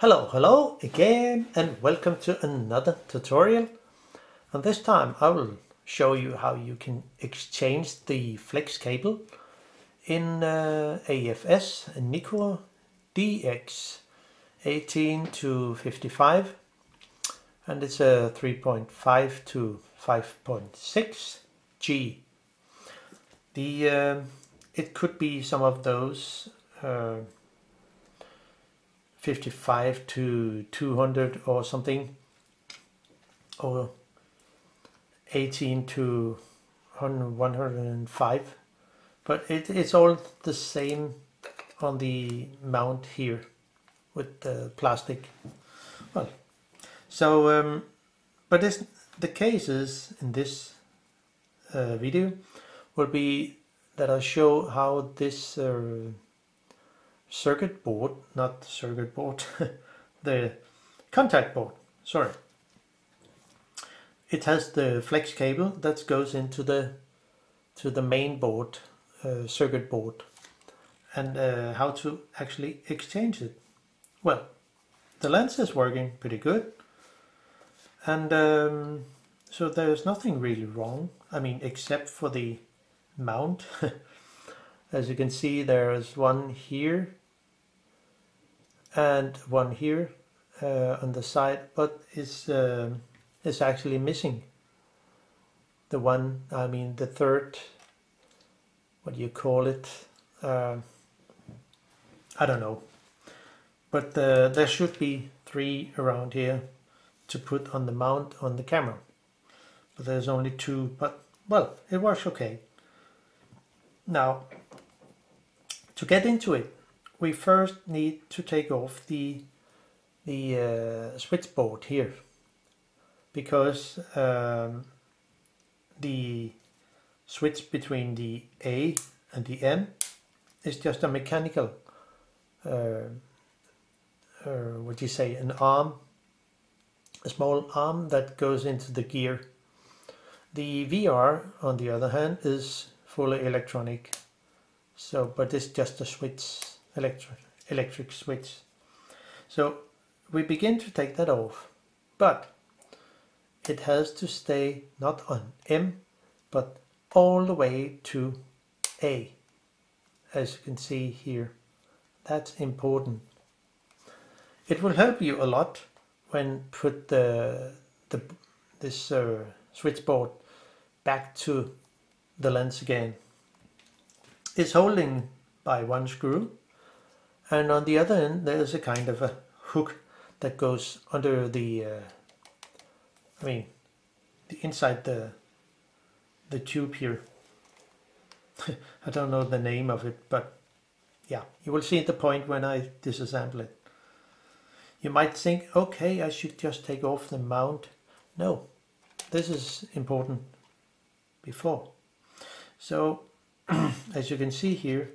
Hello again, and welcome to another tutorial. And this time I will show you how you can exchange the flex cable in AF-s Nikkor DX 18 to 55, and it's a 3.5 to 5.6 G. It could be some of those 55 to 200 or something, or 18 to 105, but it's all the same on the mount here with the plastic. Well, so but the cases in this video will be that I show how this circuit board, not circuit board, the contact board, sorry. It has the flex cable that goes into the main board, circuit board, and how to actually exchange it. Well, the lens is working pretty good, and so there's nothing really wrong, I mean, except for the mount. As you can see, there's one here and one here on the side, but it's actually missing the one, I mean the third, what do you call it, I don't know, but there should be 3 around here to put on the mount on the camera, but there's only 2, but well, it works okay. Now, to get into it, we first need to take off the switchboard here, because the switch between the A and the M is just a mechanical, what do you say, an arm, a small arm that goes into the gear. The VR, on the other hand, is fully electronic. So, but it's just a switch, electric switch. So we begin to take that off, but it has to stay not on M, but all the way to A, as you can see here. That's important. It will help you a lot when put this switchboard back to the lens again. It's holding by one screw, and on the other end there's a kind of a hook that goes under the I mean inside the tube here. I don't know the name of it, but yeah, you will see the point when I disassemble it. You might think, okay, I should just take off the mount. No, this is important before. So as you can see here,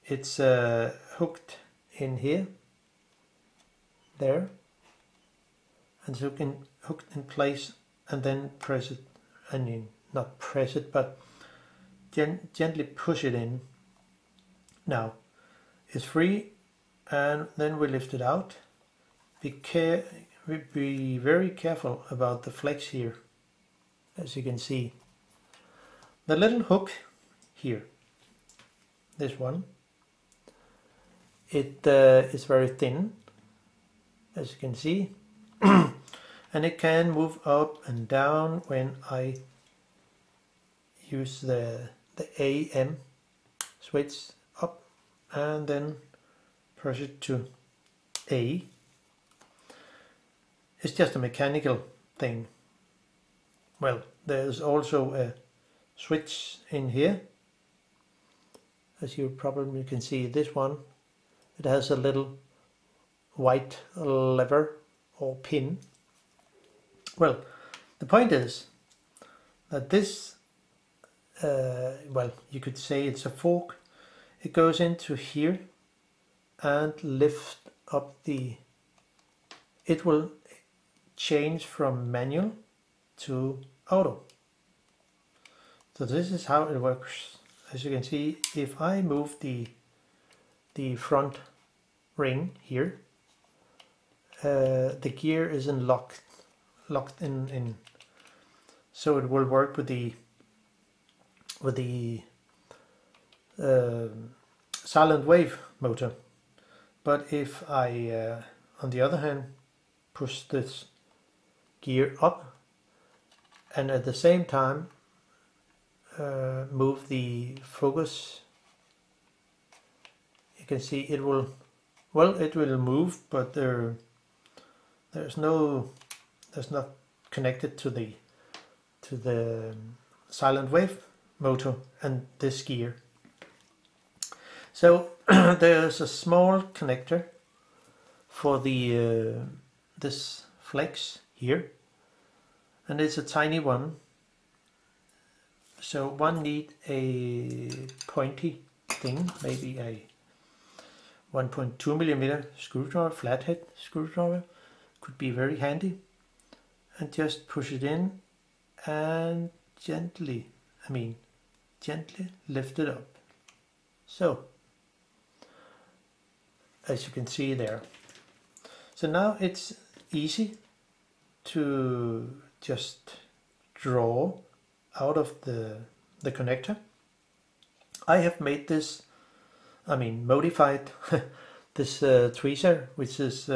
it's hooked in here, there, and so you can hook it in place and then press it. I mean, not press it, but gently push it in. Now it's free, and then we lift it out. Be very careful about the flex here, as you can see. The little hook here, this one, it is very thin, as you can see, and it can move up and down when I use the AM switch up and then press it to A. It's just a mechanical thing. Well, there's also a switch in here, as you probably can see. This one, it has a little white lever or pin. Well, the point is that this, well, you could say it's a fork. It goes into here and lift up it will change from manual to auto. So this is how it works. As you can see, if I move the front ring here, the gear isn't locked in, so it will work with the silent wave motor. But if I on the other hand push this gear up and at the same time move the focus, you can see it will, well, it will move, but there's not connected to the silent wave motor and this gear. So there's a small connector for the this flex here, and it's a tiny one. So one need a pointy thing, maybe a 1.2 millimeter screwdriver, flathead screwdriver, could be very handy, and just push it in and gently lift it up. So, as you can see there. So now it's easy to just draw out of the connector. I have made this, modified this tweezer, which is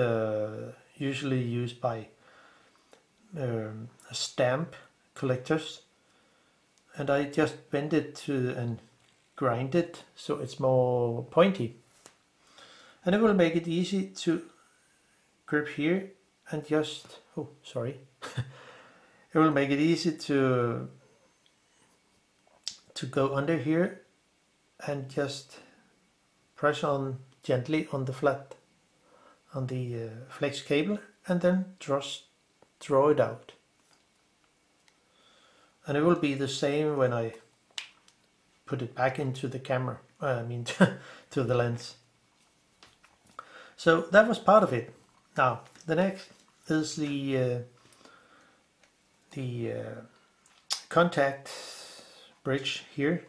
usually used by stamp collectors, and I just bend it and grind it so it's more pointy, and it will make it easy to grip here and just, oh sorry, it will make it easy to go under here and just press on gently on the flat, on the flex cable, and then just draw it out. And it will be the same when I put it back into the camera, to the lens. So that was part of it. Now the next is the contact bridge here,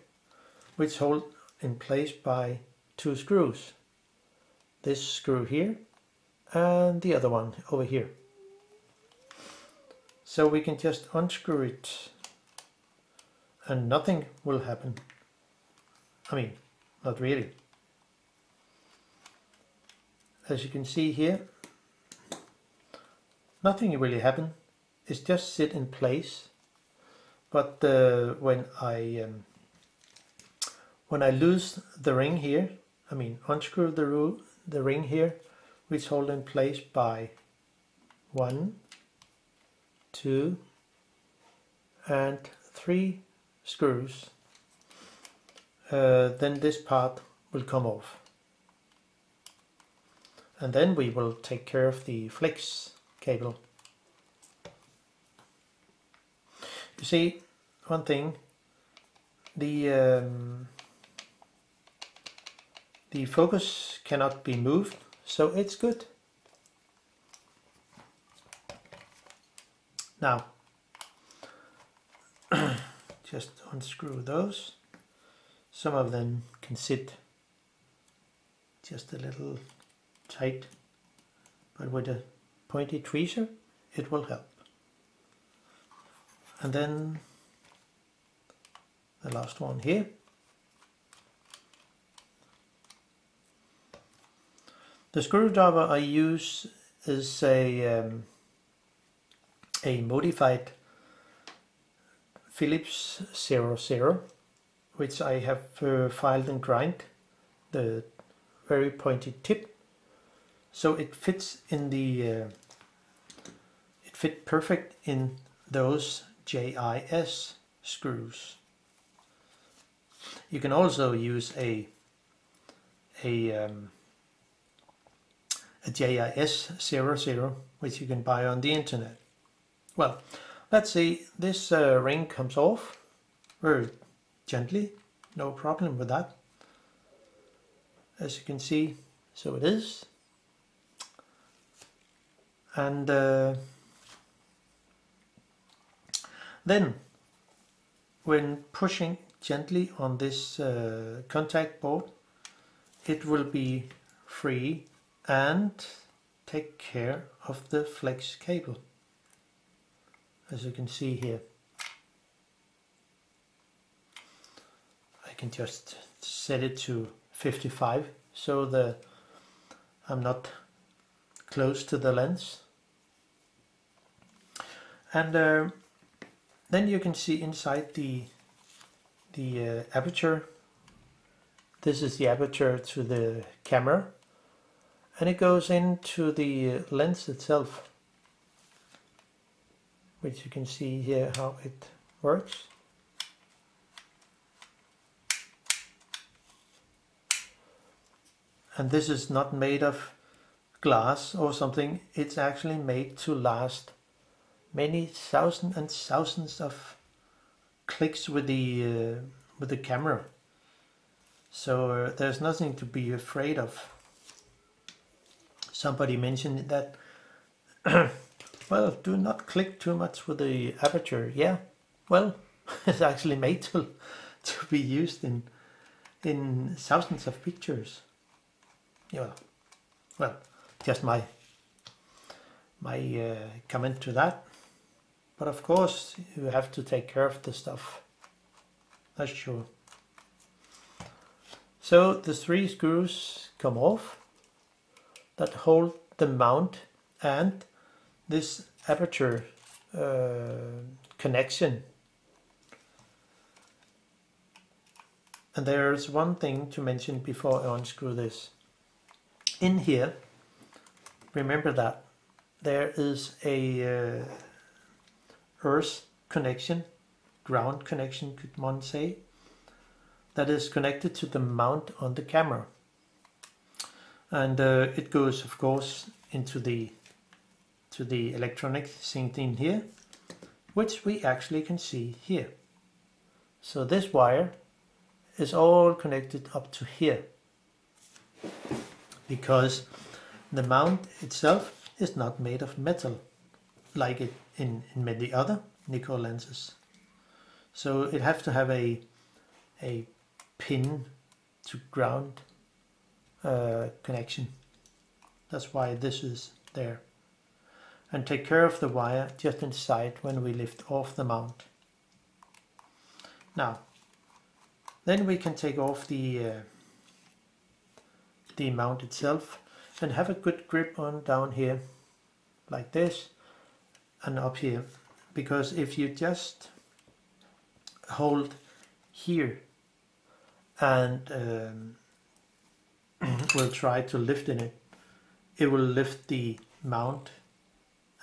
which hold in place by two screws. This screw here and the other one over here. So we can just unscrew it and nothing will happen. Not really. As you can see here, nothing really happened. It's just sit in place. But when I lose the ring here, unscrew the ring here, which hold in place by 1, 2, and 3 screws, then this part will come off. And then we will take care of the flex cable. You see, one thing, the focus cannot be moved, so it's good. Now, just unscrew those. Some of them can sit just a little tight, but with a pointy tweezer it will help. And then the last one here. The screwdriver I use is a modified Phillips 00, which I have filed and grind the very pointy tip, so it fits in the it fit perfect in those JIS screws. You can also use a JIS 00, which you can buy on the internet. Well, let's see, this ring comes off very gently, no problem with that. As you can see, so it is. And then when pushing gently on this contact board, it will be free and take care of the flex cable, as you can see here. I can just set it to 55 so I'm not close to the lens. And then you can see inside the aperture. This is the aperture to the camera, and it goes into the lens itself, which you can see here how it works. And this is not made of glass or something, it's actually made to last many thousands and thousands of clicks with the camera. So there's nothing to be afraid of. Somebody mentioned that, well, do not click too much with the aperture. Yeah, well, it's actually made to be used in thousands of pictures. Yeah, well, just my comment to that. But of course, you have to take care of the stuff. That's sure. So the 3 screws come off that hold the mount and this aperture connection. And there's one thing to mention before I unscrew this. In here, remember that there is a earth connection, ground connection could one say, that is connected to the mount on the camera. And it goes of course into the electronic synced in here, which we actually can see here. So this wire is all connected up to here, because the mount itself is not made of metal like it in many other Nikkor lenses. So it has to have a pin to ground connection. That's why this is there. And take care of the wire just inside when we lift off the mount. Now, then we can take off the mount itself and have a good grip on down here like this and up here, because if you just hold here and will try to lift in it, it will lift the mount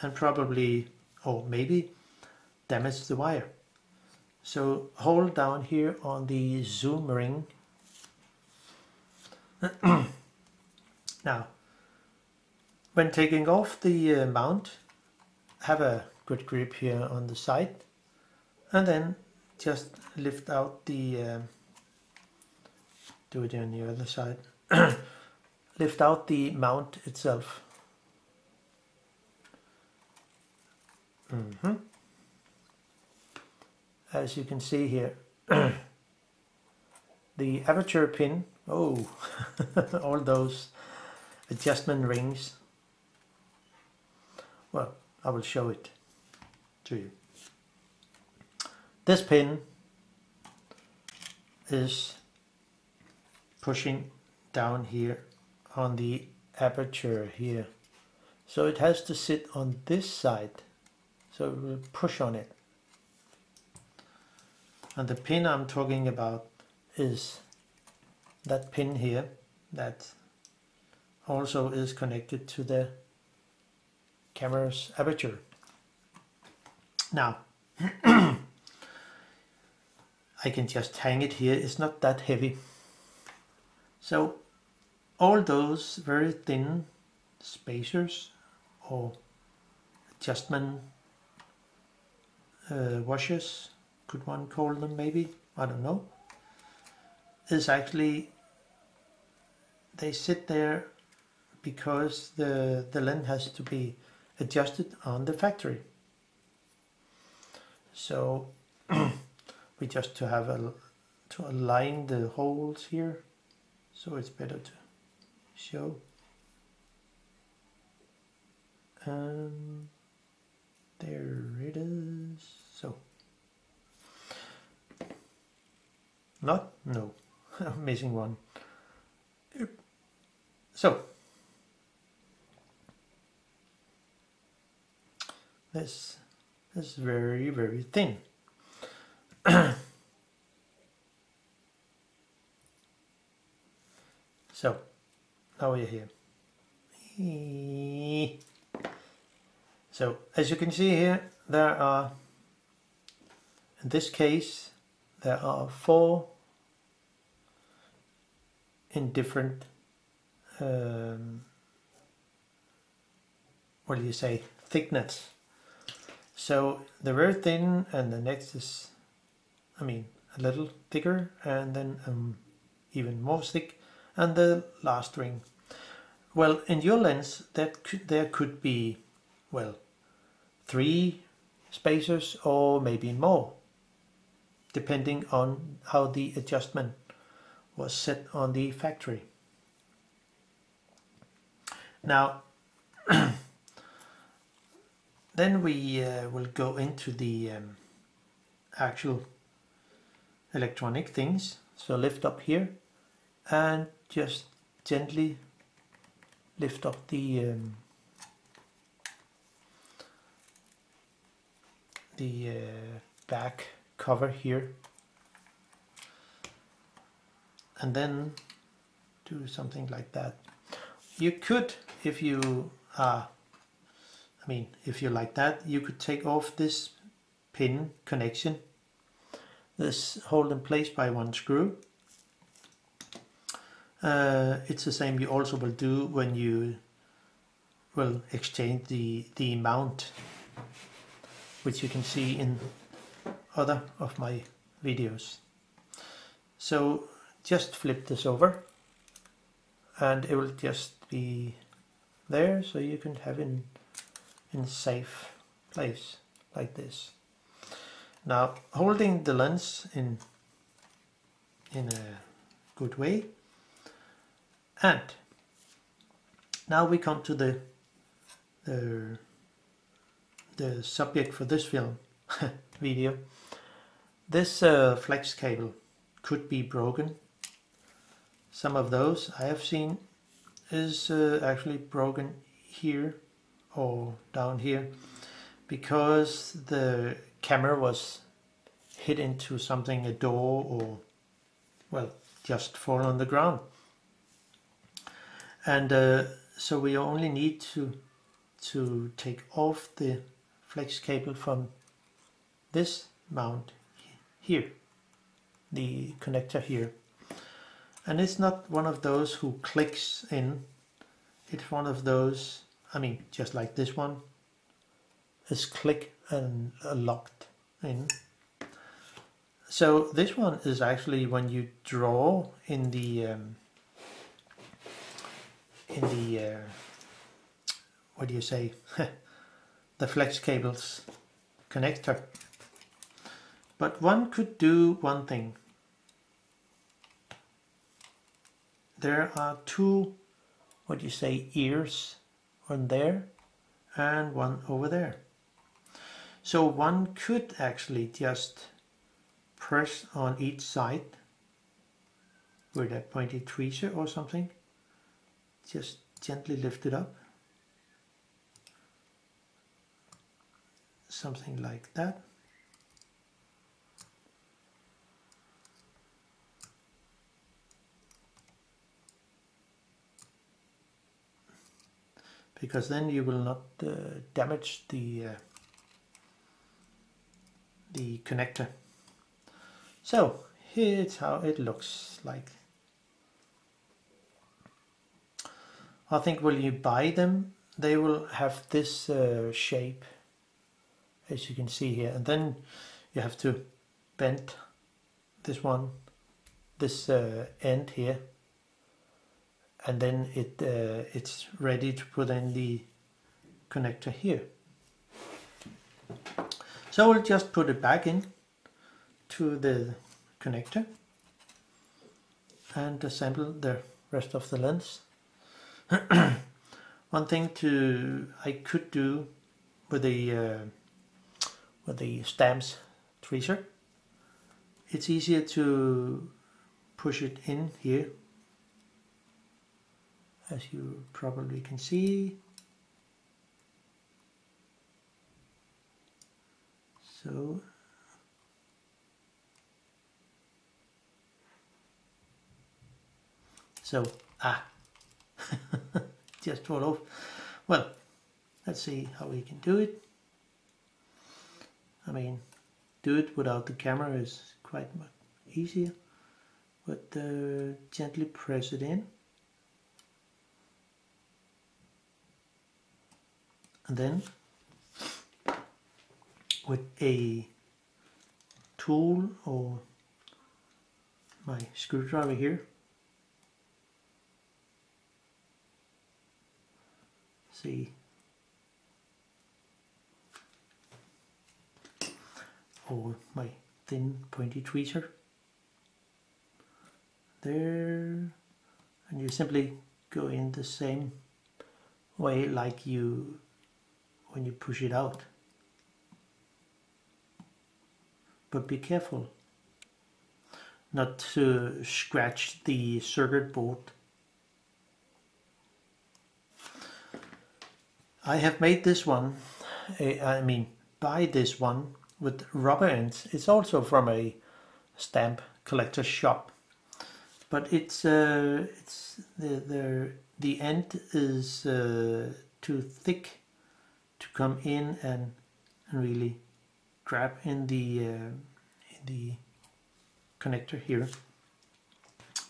and probably, or maybe, damage the wire. So hold down here on the zoom ring. Now, when taking off the mount, have a good grip here on the side, and then just lift out the, do it on the other side, lift out the mount itself. As you can see here, the aperture pin, oh, all those adjustment rings. Well, I will show it to you. This pin is pushing down here on the aperture here. So it has to sit on this side. So it will push on it. And the pin I'm talking about is that pin here that also is connected to the camera's aperture. Now, I can just hang it here, it's not that heavy. So all those very thin spacers or adjustment washers, could one call them maybe, I don't know, is actually, they sit there because the lens has to be adjusted on the factory. So we just to have to align the holes here, so it's better to show. There it is. So, not, no, I'm missing one. So, this is very, very thin. So, now we're here. So, as you can see here, there are, in this case, there are 4 in different, what do you say, thickness. So, they're very thin, and the next is, I mean, a little thicker, and then even more thick, and the last ring. Well, in your lens, there could be, well, 3 spacers or maybe more, depending on how the adjustment was set on the factory. Now, then we will go into the actual electronic things. So lift up here and just gently lift up the back cover here, and then do something like that. You could, if you if you like that, you could take off this pin connection, this hold in place by 1 screw. It's the same you also will do when you will exchange the mount, which you can see in other of my videos. So just flip this over and it will just be there, so you can have it in safe place like this. Now, holding the lens in a good way, and now we come to the subject for this film video. This flex cable could be broken. Some of those I have seen is actually broken here or down here because the camera was hit into something, a door, or well, just fall on the ground. And so we only need to take off the flex cable from this mount here, the connector here. And it's not one of those who clicks in. It's one of those, I mean, just like this one is click and locked in. So this one is actually when you draw in the what do you say, the flex cables connector. But one could do one thing. There are 2, what do you say, ears, one there and one over there. So one could actually just press on each side with a pointy tweezer or something. Just gently lift it up. Something like that. Because then you will not damage the connector. So here's how it looks like. I think when you buy them, they will have this shape, as you can see here, and then you have to bend this one, this end here, and then it's ready to put in the connector here. So we'll just put it back in to the connector and assemble the rest of the lens. One thing I could do with the stamps tweezer, it's easier to push it in here, as you probably can see. So just fall off. Well, let's see how we can do it. I mean, do it without the camera is quite much easier, but gently press it in, and then with a tool or my screwdriver here, see, or my thin pointy tweezer there, and you simply go in the same way like you when you push it out, but be careful not to scratch the circuit board. I have made this one, buy this one with rubber ends. It's also from a stamp collector shop, but it's the end is too thick to come in and really grab in the connector here.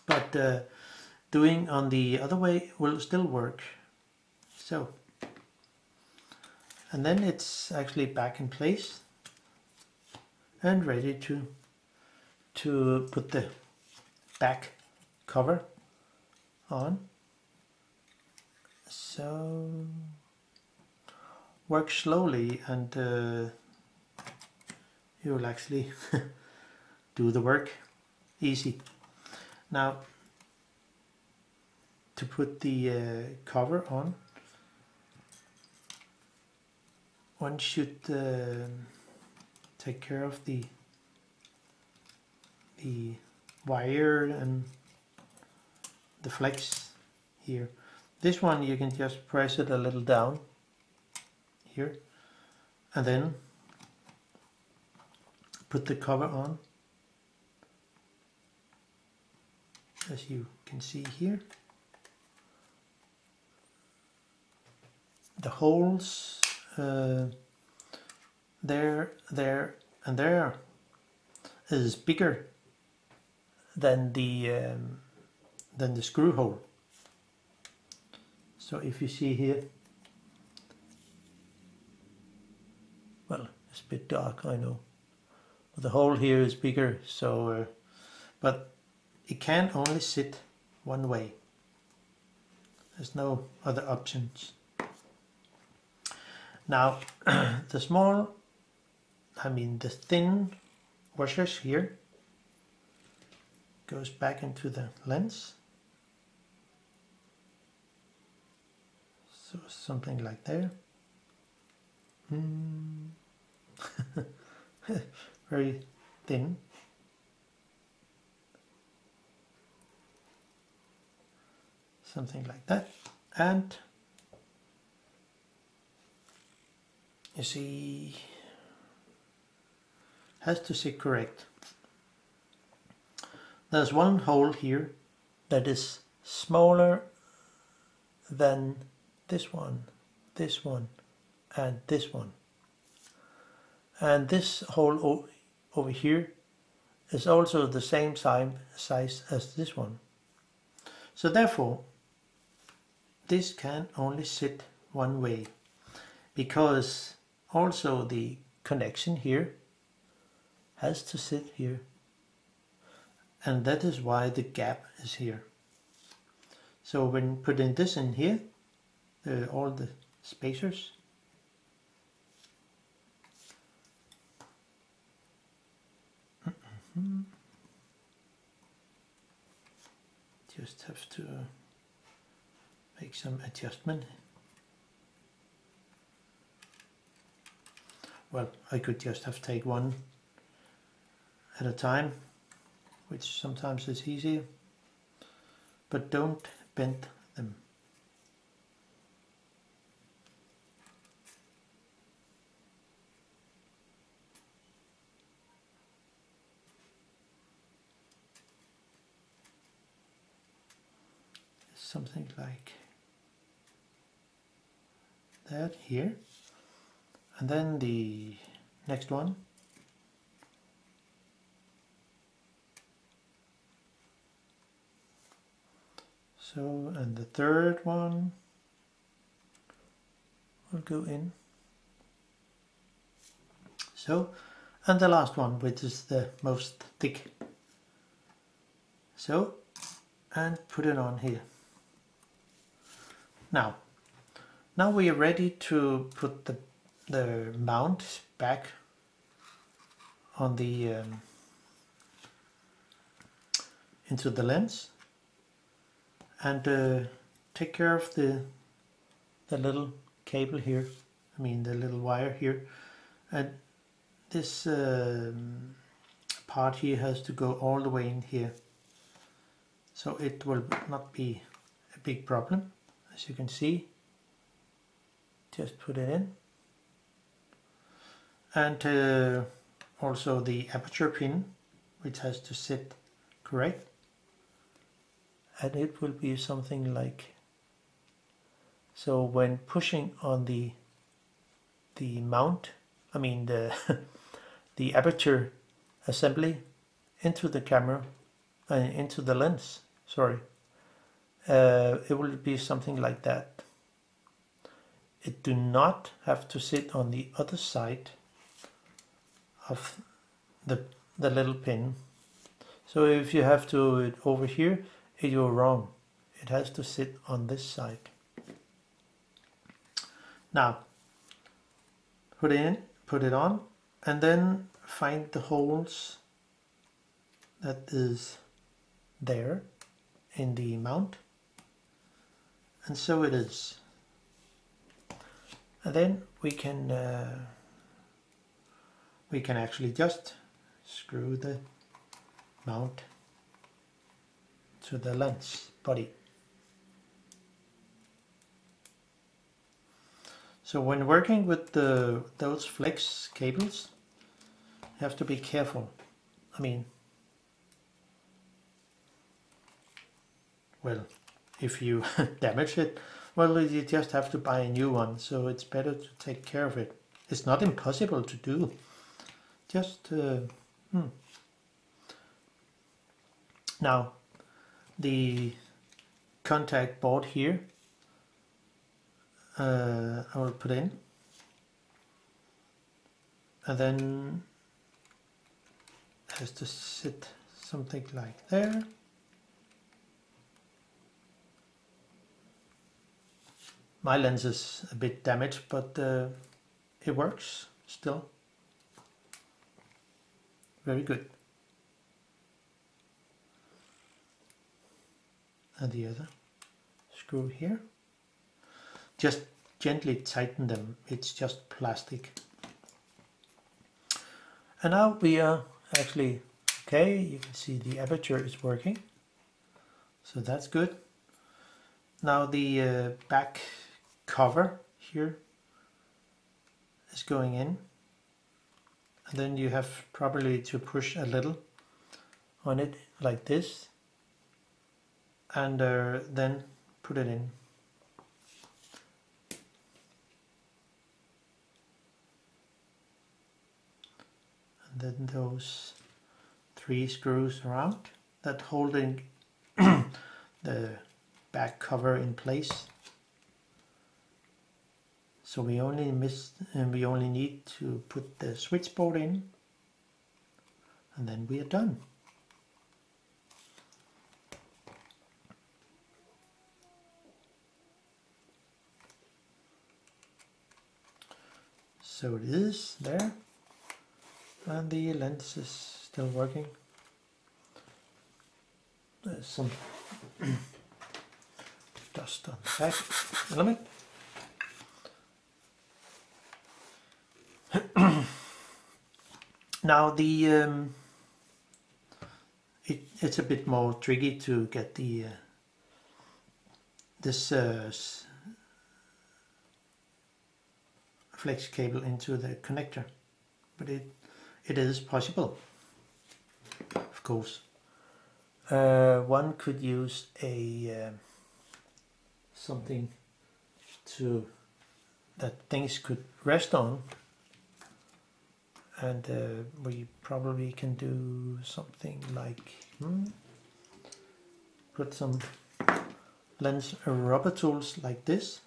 But doing on the other way will still work. So, and then it's actually back in place and ready to put the back cover on. So work slowly and you will actually do the work easy. Now, to put the cover on, one should take care of the wire and the flex here. This one you can just press it a little down here and then put the cover on, as you can see here. The holes there, and there is bigger than the screw hole. So if you see here, well, it's a bit dark, I know, but the hole here is bigger. So, but it can only sit one way. There's no other options. Now, the thin washers here goes back into the lens. So something like there. Very thin. Something like that. And you see, has to sit correct. There's one hole here that is smaller than this one, and this one. And this hole over here is also the same size as this one. So therefore, this can only sit one way, because also the connection here has to sit here, and that is why the gap is here. So when putting this in here, all the spacers, just have to make some adjustment well, I could just have take one at a time, which sometimes is easier, but don't bend them. Something like that here, and then the next one. So, and the third one will go in. So, and the last one, which is the most thick. So, and put it on here. Now we are ready to put the mount back on the into the lens, and take care of the little cable here. I mean the little wire here, and this part here has to go all the way in here, so it will not be a big problem. As you can see, just put it in, and also the aperture pin, which has to sit correct, and it will be something like so. When pushing on the mount, I mean the the aperture assembly into the camera and into the lens, sorry, it will be something like that. It do not have to sit on the other side of the little pin. So if you have to do it over here, you're wrong. It has to sit on this side. Now put it on, and then find the holes that is there in the mount, and so it is. And then we can actually just screw the mount to the lens body. So when working with those flex cables, you have to be careful. I mean, well, if you damage it, well, you just have to buy a new one, so it's better to take care of it. It's not impossible to do. Just Now, the contact board here, I will put in, and then it has to sit something like there. My lens is a bit damaged, but it works still. Very good. And the other screw here. Just gently tighten them. It's just plastic. And now we are actually okay. You can see the aperture is working. So that's good. Now the back cover here is going in, and then you have probably to push a little on it like this, and then put it in. And then those 3 screws around that holding the back cover in place. So we only need to put the switchboard in, and then we are done. So it is there, and the lens is still working. There's some dust on the back element. Now the it's a bit more tricky to get the this flex cable into the connector, but it is possible, of course. One could use a something to that things could rest on, and we probably can do something like put some lens rubber tools like this,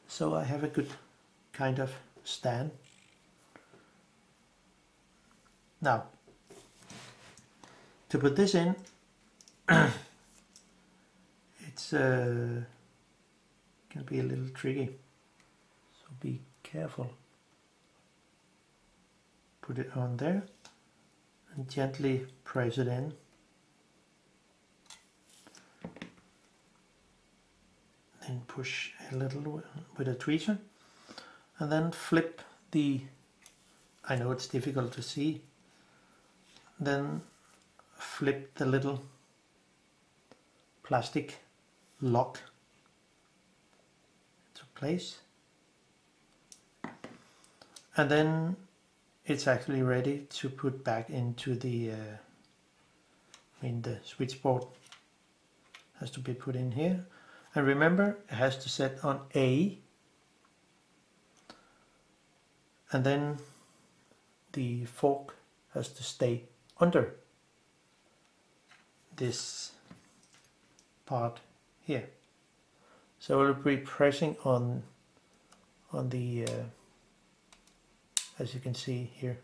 so I have a good kind of stand. Now to put this in, it's can be a little tricky, so be careful. Put it on there and gently press it in. Then push a little with a tweezer and then flip the, I know it's difficult to see, then flip the little plastic lock to place, and then it's actually ready to put back into the the switchboard has to be put in here, and remember it has to set on A, and then the fork has to stay under this part here. So we'll be pressing on the as you can see here,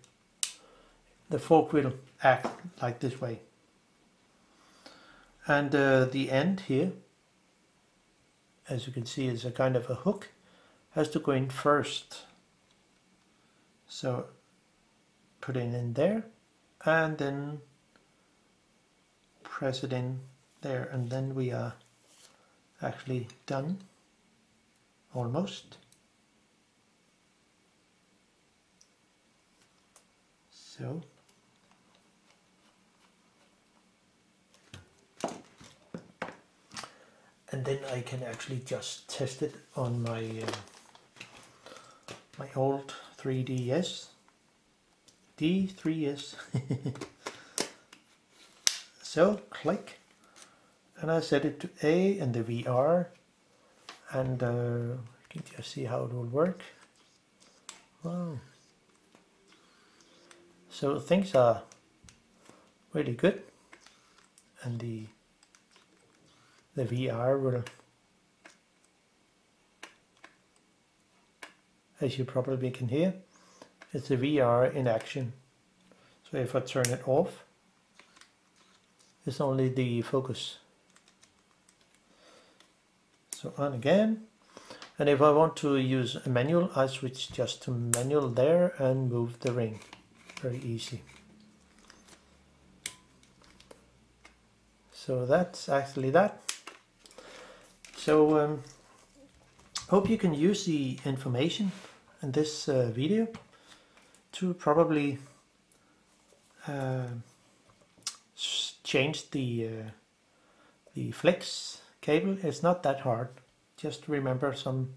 the fork will act like this way, and the end here, as you can see, is a kind of a hook, has to go in first. So put it in there and then press it in there, and then we are actually done, almost. So and then I can actually just test it on my my old 3DS D3S. So click, and I set it to A and the VR, and you can just see how it will work. Wow. So things are really good, and the VR will, as you probably can hear, it's the VR in action. So if I turn it off, it's only the focus. So on again, and if I want to use a manual, I switch just to manual there and move the ring. Very easy. So that's actually that. So hope you can use the information in this video to probably change the flex cable. It's not that hard. Just remember some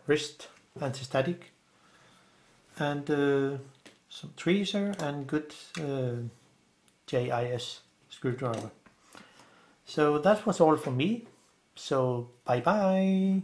wrist anti-static, and some tweezer and good JIS screwdriver. So that was all from me. So bye bye.